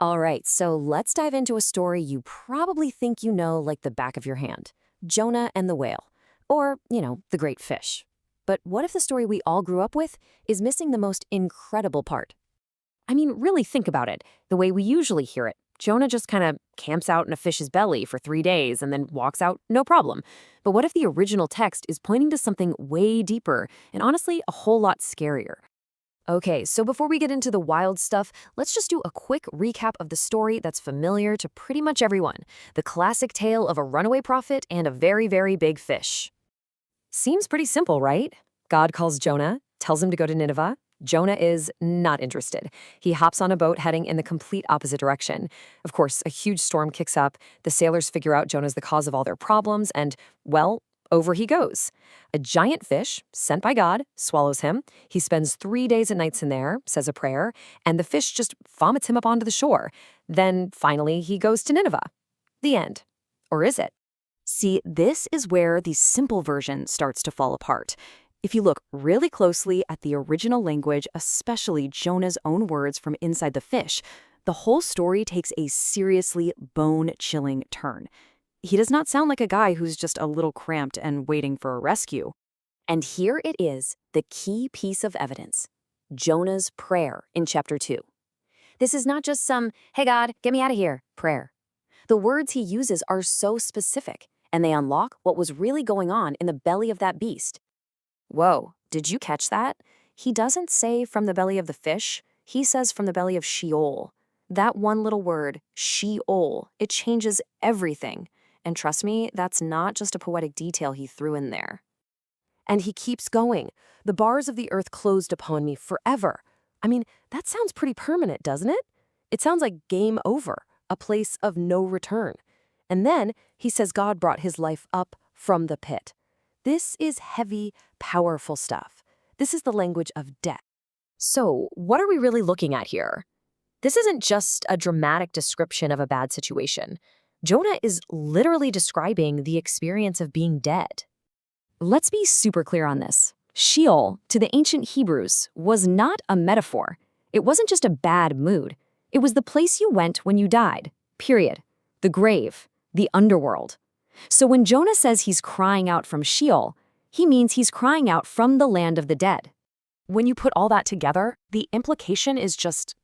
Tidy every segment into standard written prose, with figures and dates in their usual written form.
All right, so let's dive into a story you probably think you know like the back of your hand. Jonah and the whale. Or, the great fish. But what if the story we all grew up with is missing the most incredible part? I mean, really think about it. The way we usually hear it. Jonah just kind of camps out in a fish's belly for 3 days and then walks out, no problem. But what if the original text is pointing to something way deeper and honestly a whole lot scarier? Okay, so before we get into the wild stuff, let's just do a quick recap of the story that's familiar to pretty much everyone. The classic tale of a runaway prophet and a very, very big fish. Seems pretty simple, right? God calls Jonah, tells him to go to Nineveh. Jonah is not interested. He hops on a boat heading in the complete opposite direction. Of course, a huge storm kicks up. The sailors figure out Jonah's the cause of all their problems, and, well, over he goes. A giant fish, sent by God, swallows him. He spends 3 days and nights in there, says a prayer, and the fish just vomits him up onto the shore. Then, finally, he goes to Nineveh. The end. Or is it? See, this is where the simple version starts to fall apart. If you look really closely at the original language, especially Jonah's own words from inside the fish, the whole story takes a seriously bone-chilling turn. He does not sound like a guy who's just a little cramped and waiting for a rescue. And here it is, the key piece of evidence. Jonah's prayer in chapter 2. This is not just some, "Hey God, get me out of here," prayer. The words he uses are so specific, and they unlock what was really going on in the belly of that beast. Whoa, did you catch that? He doesn't say from the belly of the fish, he says from the belly of Sheol. That one little word, Sheol, it changes everything. And trust me, that's not just a poetic detail he threw in there. And he keeps going. The bars of the earth closed upon me forever. I mean, that sounds pretty permanent, doesn't it? It sounds like game over, a place of no return. And then he says God brought his life up from the pit. This is heavy, powerful stuff. This is the language of death. So, what are we really looking at here? This isn't just a dramatic description of a bad situation. Jonah is literally describing the experience of being dead. Let's be super clear on this. Sheol, to the ancient Hebrews, was not a metaphor. It wasn't just a bad mood. It was the place you went when you died, period. The grave, the underworld. So when Jonah says he's crying out from Sheol, he means he's crying out from the land of the dead. When you put all that together, the implication is just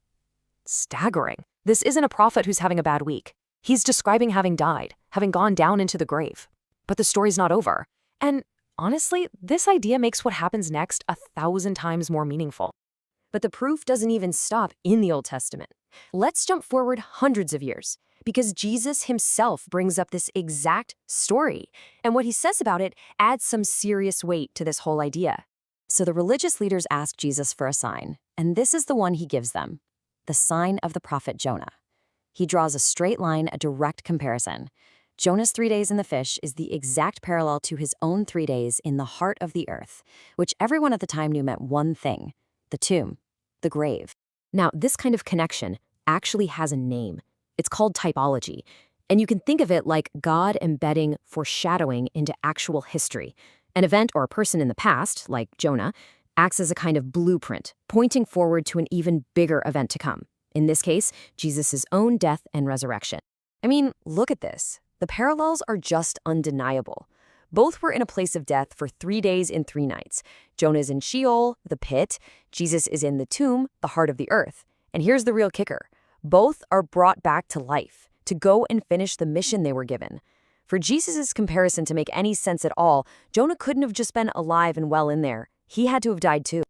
staggering. This isn't a prophet who's having a bad week. He's describing having died, having gone down into the grave. But the story's not over. And honestly, this idea makes what happens next 1,000 times more meaningful. But the proof doesn't even stop in the Old Testament. Let's jump forward hundreds of years, because Jesus himself brings up this exact story. And what he says about it adds some serious weight to this whole idea. So the religious leaders ask Jesus for a sign, and this is the one he gives them: the sign of the prophet Jonah. He draws a straight line, a direct comparison. Jonah's 3 days in the fish is the exact parallel to his own 3 days in the heart of the earth, which everyone at the time knew meant one thing: the tomb, the grave. Now, this kind of connection actually has a name. It's called typology, and you can think of it like God embedding foreshadowing into actual history. An event or a person in the past, like Jonah, acts as a kind of blueprint, pointing forward to an even bigger event to come. In this case, Jesus' own death and resurrection. I mean, look at this. The parallels are just undeniable. Both were in a place of death for 3 days and 3 nights. Jonah's in Sheol, the pit. Jesus is in the tomb, the heart of the earth. And here's the real kicker. Both are brought back to life, to go and finish the mission they were given. For Jesus' comparison to make any sense at all, Jonah couldn't have just been alive and well in there. He had to have died too.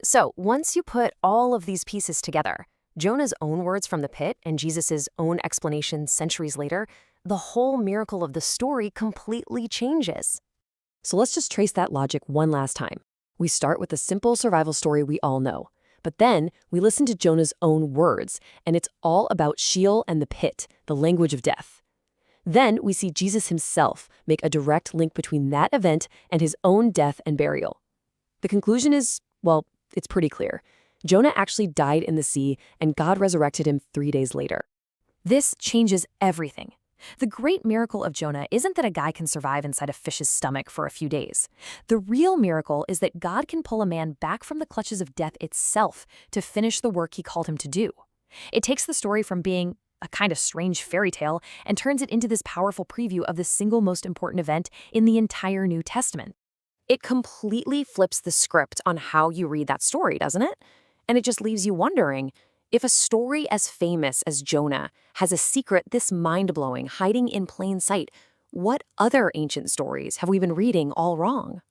So, once you put all of these pieces together, Jonah's own words from the pit and Jesus' own explanation centuries later, the whole miracle of the story completely changes. So let's just trace that logic one last time. We start with the simple survival story we all know. But then we listen to Jonah's own words, and it's all about Sheol and the pit, the language of death. Then we see Jesus himself make a direct link between that event and his own death and burial. The conclusion is, well, it's pretty clear. Jonah actually died in the sea, and God resurrected him 3 days later. This changes everything. The great miracle of Jonah isn't that a guy can survive inside a fish's stomach for a few days. The real miracle is that God can pull a man back from the clutches of death itself to finish the work he called him to do. It takes the story from being a kind of strange fairy tale and turns it into this powerful preview of the single most important event in the entire New Testament. It completely flips the script on how you read that story, doesn't it? And it just leaves you wondering, if a story as famous as Jonah has a secret this mind-blowing hiding in plain sight, what other ancient stories have we been reading all wrong?